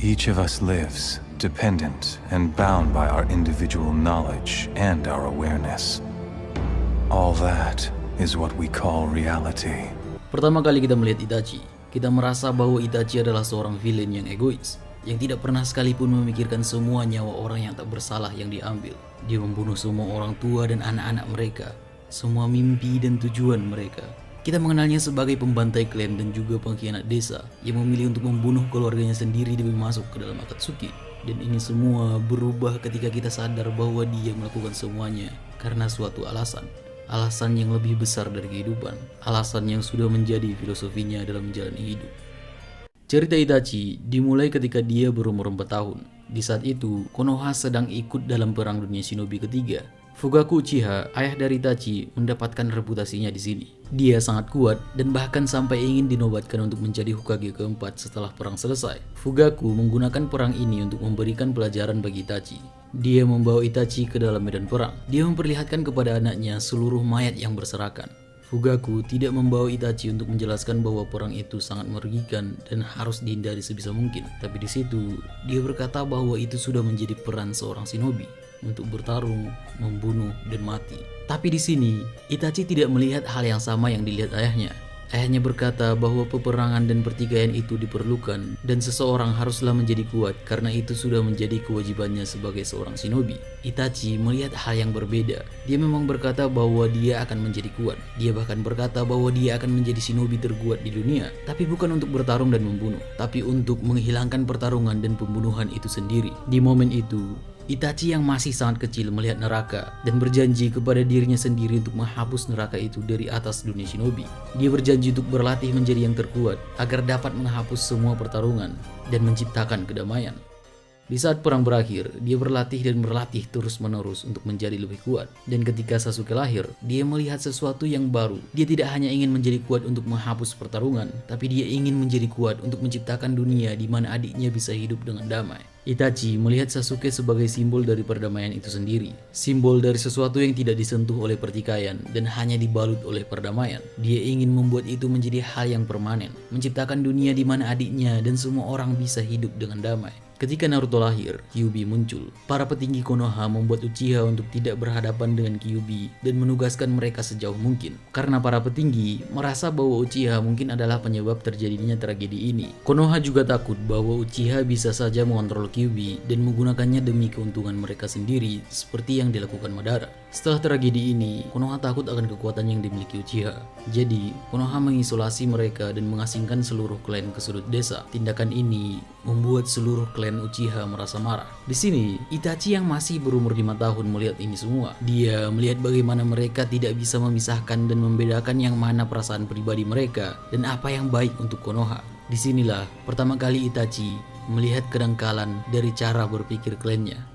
Each of us lives, dependent and bound by our individual knowledge and our awareness. All that is what we call reality. Pertama kali kita melihat Itachi, kita merasa bahwa Itachi adalah seorang villain yang egois, yang tidak pernah sekalipun memikirkan semua nyawa orang yang tak bersalah yang diambil. Dia membunuh semua orang tua dan anak-anak mereka, semua mimpi dan tujuan mereka. Kita mengenalnya sebagai pembantai klan dan juga pengkhianat desa yang memilih untuk membunuh keluarganya sendiri demi masuk ke dalam Akatsuki. Dan ini semua berubah ketika kita sadar bahwa dia melakukan semuanya karena suatu alasan. Alasan yang lebih besar dari kehidupan. Alasan yang sudah menjadi filosofinya dalam menjalani hidup. Cerita Itachi dimulai ketika dia berumur 4 tahun. Di saat itu, Konoha sedang ikut dalam perang dunia shinobi ketiga. Fugaku Uchiha, ayah dari Itachi, mendapatkan reputasinya di sini. Dia sangat kuat dan bahkan sampai ingin dinobatkan untuk menjadi Hokage keempat setelah perang selesai. Fugaku menggunakan perang ini untuk memberikan pelajaran bagi Itachi. Dia membawa Itachi ke dalam medan perang. Dia memperlihatkan kepada anaknya seluruh mayat yang berserakan. Fugaku tidak membawa Itachi untuk menjelaskan bahwa perang itu sangat merugikan dan harus dihindari sebisa mungkin. Tapi di situ, dia berkata bahwa itu sudah menjadi peran seorang shinobi untuk bertarung, membunuh, dan mati. Tapi di sini, Itachi tidak melihat hal yang sama yang dilihat ayahnya. Ayahnya berkata bahwa peperangan dan pertikaian itu diperlukan dan seseorang haruslah menjadi kuat karena itu sudah menjadi kewajibannya sebagai seorang shinobi. Itachi melihat hal yang berbeda. Dia memang berkata bahwa dia akan menjadi kuat. Dia bahkan berkata bahwa dia akan menjadi shinobi terkuat di dunia. Tapi bukan untuk bertarung dan membunuh, tapi untuk menghilangkan pertarungan dan pembunuhan itu sendiri. Di momen itu, Itachi yang masih sangat kecil melihat neraka dan berjanji kepada dirinya sendiri untuk menghapus neraka itu dari atas dunia shinobi. Dia berjanji untuk berlatih menjadi yang terkuat agar dapat menghapus semua pertarungan dan menciptakan kedamaian. Di saat perang berakhir, dia berlatih dan berlatih terus-menerus untuk menjadi lebih kuat. Dan ketika Sasuke lahir, dia melihat sesuatu yang baru. Dia tidak hanya ingin menjadi kuat untuk menghapus pertarungan, tapi dia ingin menjadi kuat untuk menciptakan dunia di mana adiknya bisa hidup dengan damai. Itachi melihat Sasuke sebagai simbol dari perdamaian itu sendiri. Simbol dari sesuatu yang tidak disentuh oleh pertikaian dan hanya dibalut oleh perdamaian. Dia ingin membuat itu menjadi hal yang permanen. Menciptakan dunia di mana adiknya dan semua orang bisa hidup dengan damai. Ketika Naruto lahir, Kyuubi muncul. Para petinggi Konoha membuat Uchiha untuk tidak berhadapan dengan Kyuubi dan menugaskan mereka sejauh mungkin. Karena para petinggi merasa bahwa Uchiha mungkin adalah penyebab terjadinya tragedi ini. Konoha juga takut bahwa Uchiha bisa saja mengontrol Kyuubi dan menggunakannya demi keuntungan mereka sendiri seperti yang dilakukan Madara. Setelah tragedi ini, Konoha takut akan kekuatan yang dimiliki Uchiha. Jadi, Konoha mengisolasi mereka dan mengasingkan seluruh klan ke sudut desa. Tindakan ini membuat seluruh klan Uchiha merasa marah. Di sini, Itachi yang masih berumur 5 tahun melihat ini semua. Dia melihat bagaimana mereka tidak bisa memisahkan dan membedakan yang mana perasaan pribadi mereka dan apa yang baik untuk Konoha. Disinilah pertama kali Itachi melihat kedangkalan dari cara berpikir klannya.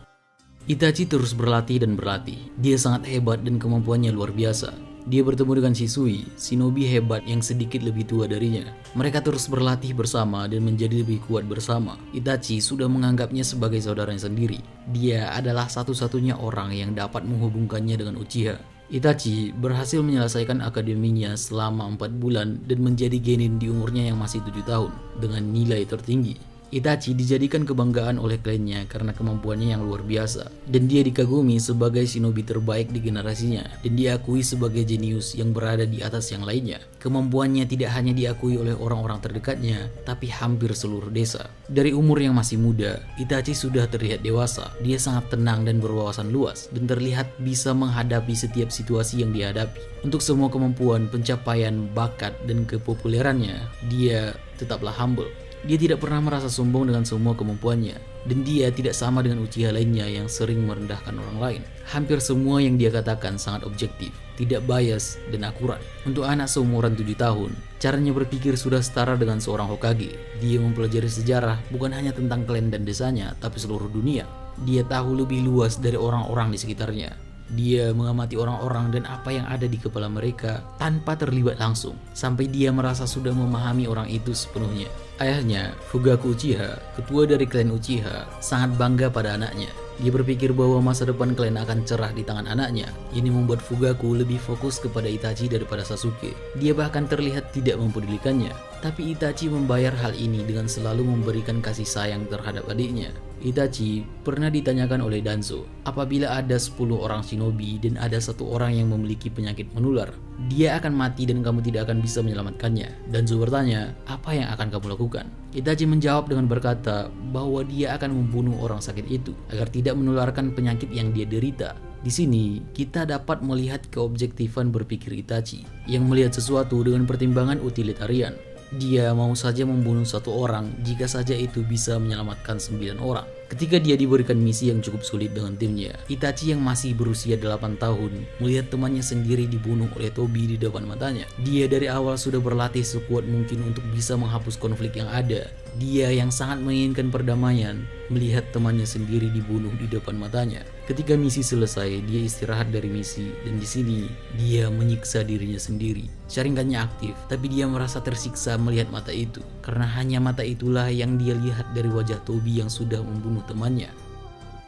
Itachi terus berlatih dan berlatih. Dia sangat hebat dan kemampuannya luar biasa. Dia bertemu dengan Shisui, shinobi hebat yang sedikit lebih tua darinya. Mereka terus berlatih bersama dan menjadi lebih kuat bersama. Itachi sudah menganggapnya sebagai saudaranya sendiri. Dia adalah satu-satunya orang yang dapat menghubungkannya dengan Uchiha. Itachi berhasil menyelesaikan akademinya selama 4 bulan dan menjadi genin di umurnya yang masih 7 tahun dengan nilai tertinggi. Itachi dijadikan kebanggaan oleh klannya karena kemampuannya yang luar biasa. Dan dia dikagumi sebagai shinobi terbaik di generasinya. Dan diakui sebagai jenius yang berada di atas yang lainnya. Kemampuannya tidak hanya diakui oleh orang-orang terdekatnya, tapi hampir seluruh desa. Dari umur yang masih muda, Itachi sudah terlihat dewasa. Dia sangat tenang dan berwawasan luas. Dan terlihat bisa menghadapi setiap situasi yang dihadapi. Untuk semua kemampuan, pencapaian, bakat, dan kepopulerannya, dia tetaplah humble. Dia tidak pernah merasa sombong dengan semua kemampuannya. Dan dia tidak sama dengan Uchiha lainnya yang sering merendahkan orang lain. Hampir semua yang dia katakan sangat objektif, tidak bias dan akurat. Untuk anak seumuran 7 tahun, caranya berpikir sudah setara dengan seorang Hokage. Dia mempelajari sejarah bukan hanya tentang klan dan desanya, tapi seluruh dunia. Dia tahu lebih luas dari orang-orang di sekitarnya. Dia mengamati orang-orang dan apa yang ada di kepala mereka tanpa terlibat langsung, sampai dia merasa sudah memahami orang itu sepenuhnya. Ayahnya, Fugaku Uchiha, ketua dari klan Uchiha, sangat bangga pada anaknya. Dia berpikir bahwa masa depan klan akan cerah di tangan anaknya. Ini membuat Fugaku lebih fokus kepada Itachi daripada Sasuke. Dia bahkan terlihat tidak mempedulikannya. Tapi Itachi membayar hal ini dengan selalu memberikan kasih sayang terhadap adiknya. Itachi pernah ditanyakan oleh Danzo, apabila ada 10 orang shinobi dan ada 1 orang yang memiliki penyakit menular, dia akan mati dan kamu tidak akan bisa menyelamatkannya. Danzo bertanya, apa yang akan kamu lakukan? Itachi menjawab dengan berkata bahwa dia akan membunuh orang sakit itu agar tidak menularkan penyakit yang dia derita. Di sini kita dapat melihat keobjektifan berpikir Itachi yang melihat sesuatu dengan pertimbangan utilitarian. Dia mau saja membunuh 1 orang jika saja itu bisa menyelamatkan 9 orang. Ketika dia diberikan misi yang cukup sulit dengan timnya, Itachi yang masih berusia 8 tahun melihat temannya sendiri dibunuh oleh Tobi di depan matanya. Dia dari awal sudah berlatih sekuat mungkin untuk bisa menghapus konflik yang ada. Dia yang sangat menginginkan perdamaian melihat temannya sendiri dibunuh di depan matanya. Ketika misi selesai, dia istirahat dari misi dan di sini dia menyiksa dirinya sendiri. Sharingannya aktif, tapi dia merasa tersiksa melihat mata itu karena hanya mata itulah yang dia lihat dari wajah Tobi yang sudah membunuh temannya.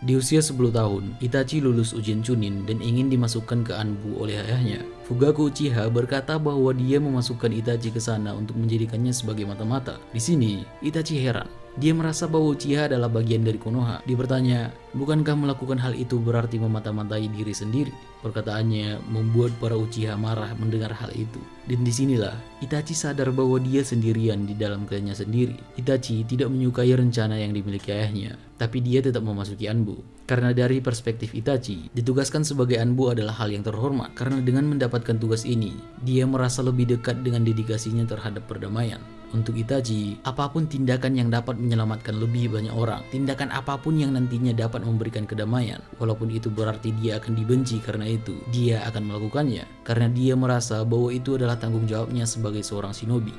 Di usia 10 tahun, Itachi lulus ujian Chunin dan ingin dimasukkan ke Anbu oleh ayahnya. Fugaku Uchiha berkata bahwa dia memasukkan Itachi ke sana untuk menjadikannya sebagai mata-mata. Di sini, Itachi heran. Dia merasa bahwa Uchiha adalah bagian dari Konoha. Dia bertanya, bukankah melakukan hal itu berarti memata-matai diri sendiri? Perkataannya membuat para Uchiha marah mendengar hal itu. Dan disinilah Itachi sadar bahwa dia sendirian di dalam klannya sendiri. Itachi tidak menyukai rencana yang dimiliki ayahnya, tapi dia tetap memasuki Anbu. Karena dari perspektif Itachi, ditugaskan sebagai Anbu adalah hal yang terhormat. Karena dengan mendapatkan tugas ini, dia merasa lebih dekat dengan dedikasinya terhadap perdamaian. Untuk Itachi, apapun tindakan yang dapat menyelamatkan lebih banyak orang, tindakan apapun yang nantinya dapat memberikan kedamaian, walaupun itu berarti dia akan dibenci karena itu, dia akan melakukannya. Karena dia merasa bahwa itu adalah tanggung jawabnya sebagai seorang shinobi.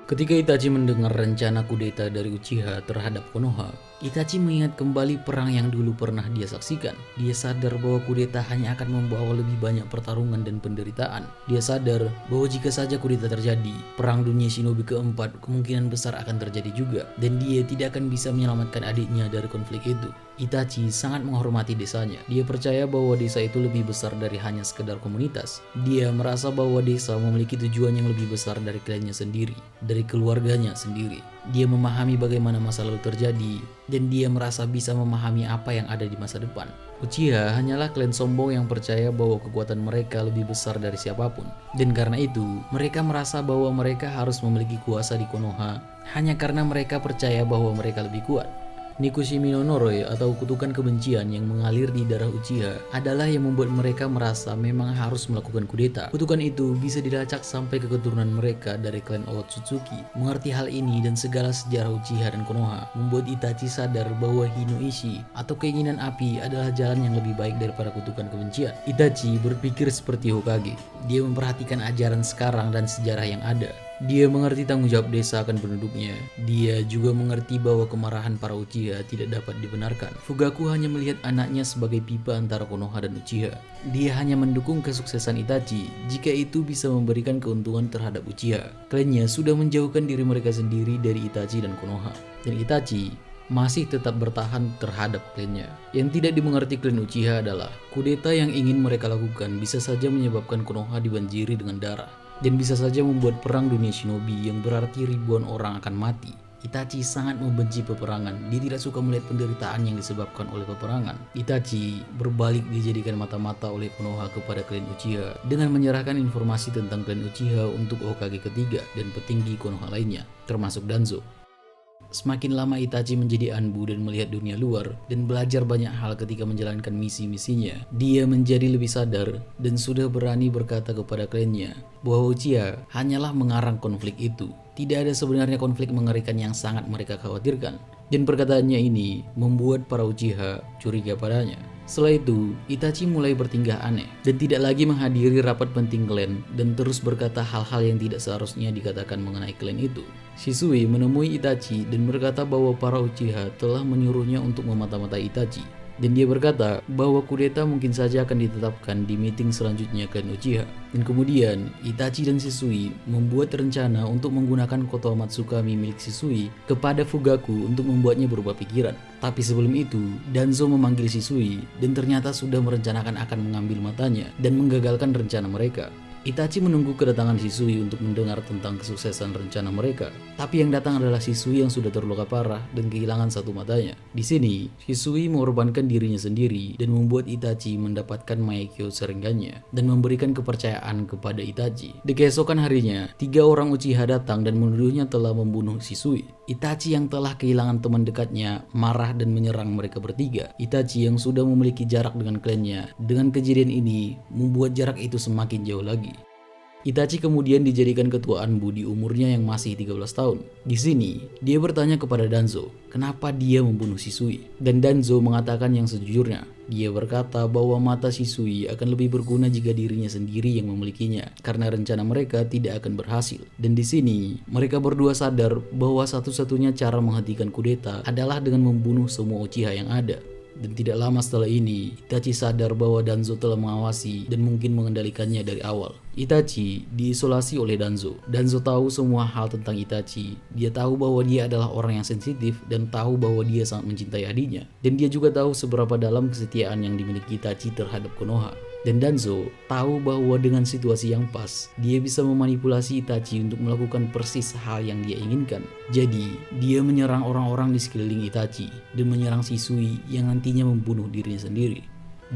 Ketika Itachi mendengar rencana kudeta dari Uchiha terhadap Konoha, Itachi mengingat kembali perang yang dulu pernah dia saksikan. Dia sadar bahwa kudeta hanya akan membawa lebih banyak pertarungan dan penderitaan. Dia sadar bahwa jika saja kudeta terjadi, perang dunia shinobi keempat kemungkinan besar akan terjadi juga. Dan dia tidak akan bisa menyelamatkan adiknya dari konflik itu. Itachi sangat menghormati desanya. Dia percaya bahwa desa itu lebih besar dari hanya sekedar komunitas. Dia merasa bahwa desa memiliki tujuan yang lebih besar dari klannya sendiri, dari keluarganya sendiri. Dia memahami bagaimana masa lalu terjadi, dan dia merasa bisa memahami apa yang ada di masa depan. Uchiha hanyalah klan sombong yang percaya bahwa kekuatan mereka lebih besar dari siapapun. Dan karena itu, mereka merasa bahwa mereka harus memiliki kuasa di Konoha hanya karena mereka percaya bahwa mereka lebih kuat. Nikushimi no Noroi atau kutukan kebencian yang mengalir di darah Uchiha adalah yang membuat mereka merasa memang harus melakukan kudeta. Kutukan itu bisa dilacak sampai ke keturunan mereka dari klan Otsutsuki. Mengerti hal ini dan segala sejarah Uchiha dan Konoha membuat Itachi sadar bahwa Hinoishi atau keinginan api adalah jalan yang lebih baik daripada kutukan kebencian. Itachi berpikir seperti Hokage. Dia memperhatikan ajaran sekarang dan sejarah yang ada. Dia mengerti tanggung jawab desa akan penduduknya. Dia juga mengerti bahwa kemarahan para Uchiha tidak dapat dibenarkan. Fugaku hanya melihat anaknya sebagai pipa antara Konoha dan Uchiha. Dia hanya mendukung kesuksesan Itachi jika itu bisa memberikan keuntungan terhadap Uchiha. Klannya sudah menjauhkan diri mereka sendiri dari Itachi dan Konoha. Dan Itachi masih tetap bertahan terhadap klannya. Yang tidak dimengerti klan Uchiha adalah kudeta yang ingin mereka lakukan bisa saja menyebabkan Konoha dibanjiri dengan darah. Dan bisa saja membuat perang dunia shinobi yang berarti ribuan orang akan mati. Itachi sangat membenci peperangan. Dia tidak suka melihat penderitaan yang disebabkan oleh peperangan. Itachi berbalik dijadikan mata-mata oleh Konoha kepada klan Uchiha dengan menyerahkan informasi tentang klan Uchiha untuk Hokage ketiga dan petinggi Konoha lainnya, termasuk Danzo. Semakin lama Itachi menjadi Anbu dan melihat dunia luar dan belajar banyak hal ketika menjalankan misi-misinya, dia menjadi lebih sadar dan sudah berani berkata kepada klannya bahwa Uchiha hanyalah mengarang konflik itu. Tidak ada sebenarnya konflik mengerikan yang sangat mereka khawatirkan. Dan perkataannya ini membuat para Uchiha curiga padanya. Setelah itu, Itachi mulai bertingkah aneh dan tidak lagi menghadiri rapat penting klan dan terus berkata hal-hal yang tidak seharusnya dikatakan mengenai klan itu. Shisui menemui Itachi dan berkata bahwa para Uchiha telah menyuruhnya untuk memata-matai Itachi. Dan dia berkata bahwa kudeta mungkin saja akan ditetapkan di meeting selanjutnya klan Uchiha. Dan kemudian Itachi dan Shisui membuat rencana untuk menggunakan Koto Matsukami milik Shisui kepada Fugaku untuk membuatnya berubah pikiran. Tapi sebelum itu, Danzo memanggil Shisui dan ternyata sudah merencanakan akan mengambil matanya dan menggagalkan rencana mereka. Itachi menunggu kedatangan Shisui untuk mendengar tentang kesuksesan rencana mereka. Tapi yang datang adalah Shisui yang sudah terluka parah dan kehilangan satu matanya. Di sini, Shisui mengorbankan dirinya sendiri dan membuat Itachi mendapatkan Maekyo Sharingan-nya dan memberikan kepercayaan kepada Itachi. Di keesokan harinya, 3 orang Uchiha datang dan menuduhnya telah membunuh Shisui. Itachi yang telah kehilangan teman dekatnya marah dan menyerang mereka bertiga. Itachi yang sudah memiliki jarak dengan klannya, dengan kejadian ini membuat jarak itu semakin jauh lagi. Itachi kemudian dijadikan ketua Anbu di umurnya yang masih 13 tahun. Di sini, dia bertanya kepada Danzo, kenapa dia membunuh Shisui? Dan Danzo mengatakan yang sejujurnya. Dia berkata bahwa mata Shisui akan lebih berguna jika dirinya sendiri yang memilikinya, karena rencana mereka tidak akan berhasil. Dan di sini, mereka berdua sadar bahwa satu-satunya cara menghentikan kudeta adalah dengan membunuh semua Uchiha yang ada. Dan tidak lama setelah ini, Itachi sadar bahwa Danzo telah mengawasi dan mungkin mengendalikannya dari awal. Itachi diisolasi oleh Danzo. Danzo tahu semua hal tentang Itachi. Dia tahu bahwa dia adalah orang yang sensitif dan tahu bahwa dia sangat mencintai adiknya. Dan dia juga tahu seberapa dalam kesetiaan yang dimiliki Itachi terhadap Konoha. Dan Danzo tahu bahwa dengan situasi yang pas, dia bisa memanipulasi Itachi untuk melakukan persis hal yang dia inginkan. Jadi, dia menyerang orang-orang di sekeliling Itachi dan menyerang Shisui yang nantinya membunuh dirinya sendiri.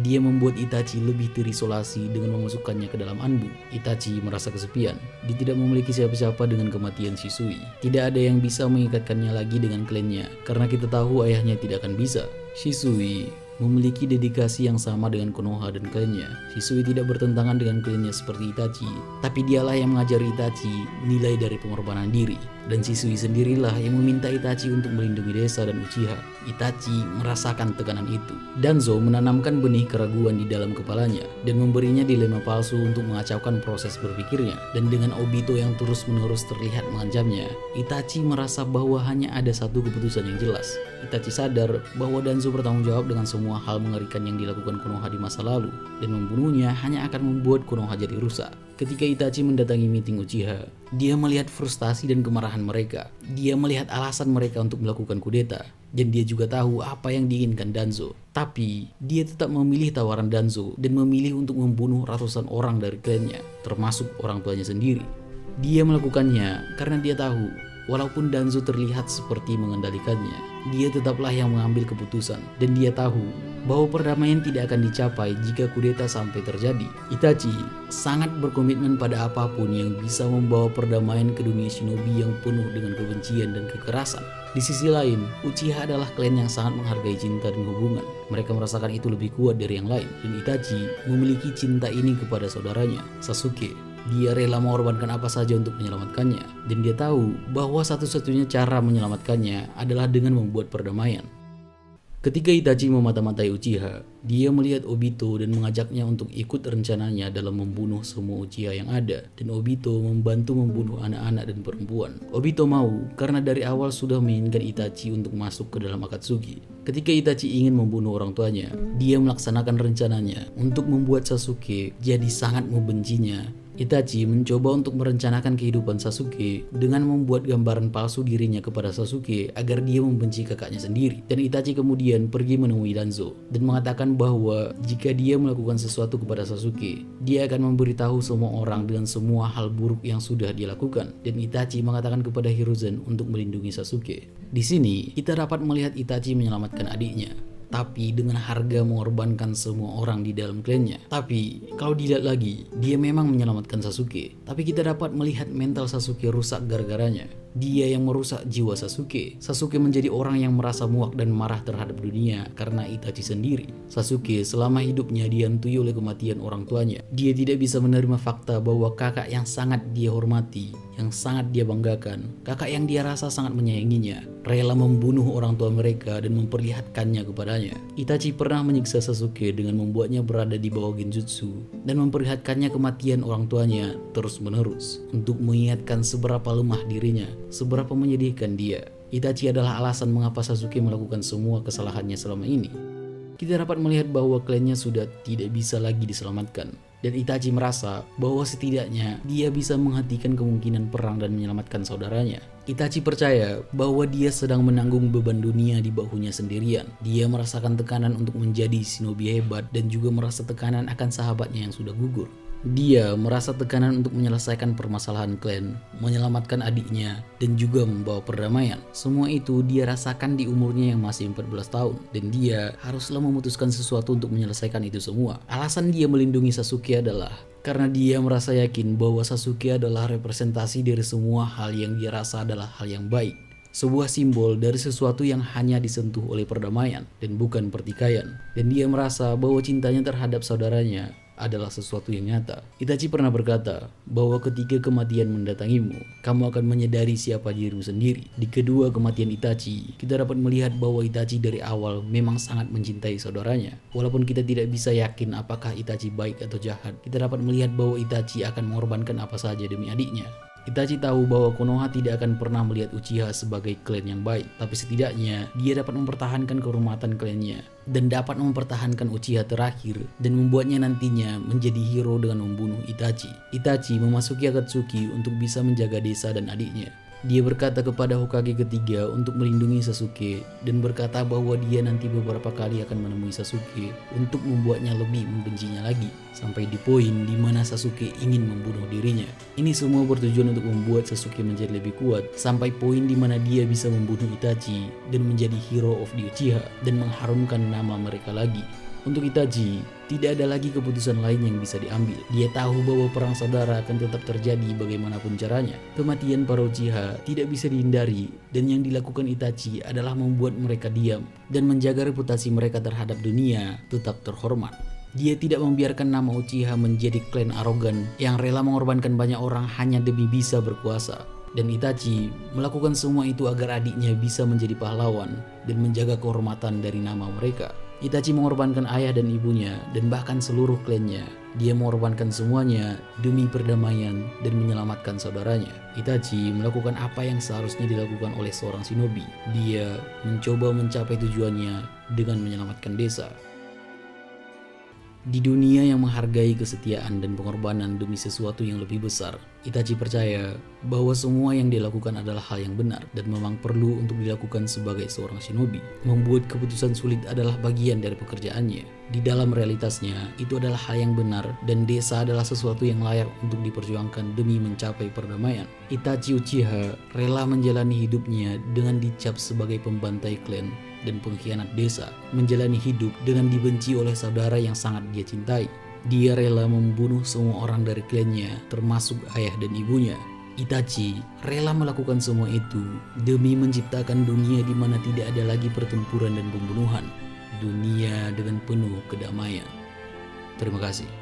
Dia membuat Itachi lebih terisolasi dengan memasukkannya ke dalam Anbu. Itachi merasa kesepian. Dia tidak memiliki siapa-siapa dengan kematian Shisui. Tidak ada yang bisa mengikatkannya lagi dengan klannya, karena kita tahu ayahnya tidak akan bisa. Shisui memiliki dedikasi yang sama dengan Konoha dan klannya. Shisui tidak bertentangan dengan klannya seperti Itachi, tapi dialah yang mengajari Itachi nilai dari pengorbanan diri. Dan Shisui sendirilah yang meminta Itachi untuk melindungi desa dan Uchiha. Itachi merasakan tekanan itu. Danzo menanamkan benih keraguan di dalam kepalanya dan memberinya dilema palsu untuk mengacaukan proses berpikirnya. Dan dengan Obito yang terus-menerus terlihat mengancamnya, Itachi merasa bahwa hanya ada satu keputusan yang jelas. Itachi sadar bahwa Danzo bertanggung jawab dengan semua hal mengerikan yang dilakukan Konoha di masa lalu, dan membunuhnya hanya akan membuat Konoha jadi rusak. Ketika Itachi mendatangi meeting Uchiha, dia melihat frustasi dan kemarahan mereka. Dia melihat alasan mereka untuk melakukan kudeta, dan dia juga tahu apa yang diinginkan Danzo. Tapi, dia tetap memilih tawaran Danzo dan memilih untuk membunuh ratusan orang dari klannya, termasuk orang tuanya sendiri. Dia melakukannya karena dia tahu, walaupun Danzo terlihat seperti mengendalikannya, dia tetaplah yang mengambil keputusan, dan dia tahu bahwa perdamaian tidak akan dicapai jika kudeta sampai terjadi. Itachi sangat berkomitmen pada apapun yang bisa membawa perdamaian ke dunia shinobi yang penuh dengan kebencian dan kekerasan. Di sisi lain, Uchiha adalah klan yang sangat menghargai cinta dan hubungan. Mereka merasakan itu lebih kuat dari yang lain, dan Itachi memiliki cinta ini kepada saudaranya, Sasuke. Dia rela mengorbankan apa saja untuk menyelamatkannya, dan dia tahu bahwa satu-satunya cara menyelamatkannya adalah dengan membuat perdamaian. Ketika Itachi memata-matai Uchiha, dia melihat Obito dan mengajaknya untuk ikut rencananya dalam membunuh semua Uchiha yang ada, dan Obito membantu membunuh anak-anak dan perempuan. Obito mau karena dari awal sudah menginginkan Itachi untuk masuk ke dalam Akatsuki. Ketika Itachi ingin membunuh orang tuanya, dia melaksanakan rencananya untuk membuat Sasuke jadi sangat membencinya. Itachi mencoba untuk merencanakan kehidupan Sasuke dengan membuat gambaran palsu dirinya kepada Sasuke agar dia membenci kakaknya sendiri. Dan Itachi kemudian pergi menemui Danzo dan mengatakan bahwa jika dia melakukan sesuatu kepada Sasuke, dia akan memberitahu semua orang dengan semua hal buruk yang sudah dia lakukan. Dan Itachi mengatakan kepada Hiruzen untuk melindungi Sasuke. Di sini kita dapat melihat Itachi menyelamatkan adiknya, tapi dengan harga mengorbankan semua orang di dalam klannya. Tapi kalau dilihat lagi, dia memang menyelamatkan Sasuke, tapi kita dapat melihat mental Sasuke rusak gara-garanya. Dia yang merusak jiwa Sasuke. Sasuke menjadi orang yang merasa muak dan marah terhadap dunia karena Itachi sendiri. Sasuke selama hidupnya dihantui oleh kematian orang tuanya. Dia tidak bisa menerima fakta bahwa kakak yang sangat dia hormati, yang sangat dia banggakan, kakak yang dia rasa sangat menyayanginya, rela membunuh orang tua mereka dan memperlihatkannya kepadanya. Itachi pernah menyiksa Sasuke dengan membuatnya berada di bawah genjutsu dan memperlihatkannya kematian orang tuanya terus-menerus untuk mengingatkan seberapa lemah dirinya, seberapa menyedihkan dia. Itachi adalah alasan mengapa Sasuke melakukan semua kesalahannya selama ini. kita dapat melihat bahwa klannya sudah tidak bisa lagi diselamatkan. Dan Itachi merasa bahwa setidaknya dia bisa menghentikan kemungkinan perang dan menyelamatkan saudaranya. Itachi percaya bahwa dia sedang menanggung beban dunia di bahunya sendirian. Dia merasakan tekanan untuk menjadi shinobi hebat dan juga merasa tekanan akan sahabatnya yang sudah gugur. Dia merasa tekanan untuk menyelesaikan permasalahan klan, menyelamatkan adiknya, dan juga membawa perdamaian. Semua itu dia rasakan di umurnya yang masih 14 tahun, dan dia haruslah memutuskan sesuatu untuk menyelesaikan itu semua. Alasan dia melindungi Sasuke adalah karena dia merasa yakin bahwa Sasuke adalah representasi dari semua hal yang dia rasa adalah hal yang baik. Sebuah simbol dari sesuatu yang hanya disentuh oleh perdamaian dan bukan pertikaian. Dan dia merasa bahwa cintanya terhadap saudaranya adalah sesuatu yang nyata. Itachi pernah berkata bahwa ketika kematian mendatangimu, kamu akan menyadari siapa dirimu sendiri. Di kedua kematian Itachi, kita dapat melihat bahwa Itachi dari awal memang sangat mencintai saudaranya. Walaupun kita tidak bisa yakin apakah Itachi baik atau jahat, kita dapat melihat bahwa Itachi akan mengorbankan apa saja demi adiknya. Itachi tahu bahwa Konoha tidak akan pernah melihat Uchiha sebagai klan yang baik, tapi setidaknya dia dapat mempertahankan kehormatan klannya dan dapat mempertahankan Uchiha terakhir dan membuatnya nantinya menjadi hero dengan membunuh Itachi. Itachi memasuki Akatsuki untuk bisa menjaga desa dan adiknya. Dia berkata kepada Hokage ketiga untuk melindungi Sasuke dan berkata bahwa dia nanti beberapa kali akan menemui Sasuke untuk membuatnya lebih membencinya lagi sampai di poin di mana Sasuke ingin membunuh dirinya. Ini semua bertujuan untuk membuat Sasuke menjadi lebih kuat sampai poin di mana dia bisa membunuh Itachi dan menjadi hero of the Uchiha dan mengharumkan nama mereka lagi. Untuk Itachi, tidak ada lagi keputusan lain yang bisa diambil. Dia tahu bahwa perang saudara akan tetap terjadi bagaimanapun caranya. Kematian para Uchiha tidak bisa dihindari dan yang dilakukan Itachi adalah membuat mereka diam dan menjaga reputasi mereka terhadap dunia tetap terhormat. Dia tidak membiarkan nama Uchiha menjadi klan arogan yang rela mengorbankan banyak orang hanya demi bisa berkuasa. Dan Itachi melakukan semua itu agar adiknya bisa menjadi pahlawan dan menjaga kehormatan dari nama mereka. Itachi mengorbankan ayah dan ibunya dan bahkan seluruh klannya. Dia mengorbankan semuanya demi perdamaian dan menyelamatkan saudaranya. Itachi melakukan apa yang seharusnya dilakukan oleh seorang shinobi. Dia mencoba mencapai tujuannya dengan menyelamatkan desa. Di dunia yang menghargai kesetiaan dan pengorbanan demi sesuatu yang lebih besar, Itachi percaya bahwa semua yang dilakukan adalah hal yang benar dan memang perlu untuk dilakukan sebagai seorang shinobi. Membuat keputusan sulit adalah bagian dari pekerjaannya. Di dalam realitasnya, itu adalah hal yang benar dan desa adalah sesuatu yang layak untuk diperjuangkan demi mencapai perdamaian. Itachi Uchiha rela menjalani hidupnya dengan dicap sebagai pembantai klan dan pengkhianat desa, menjalani hidup dengan dibenci oleh saudara yang sangat dia cintai. Dia rela membunuh semua orang dari klannya, termasuk ayah dan ibunya. Itachi rela melakukan semua itu demi menciptakan dunia di mana tidak ada lagi pertempuran dan pembunuhan. Dunia dengan penuh kedamaian. Terima kasih.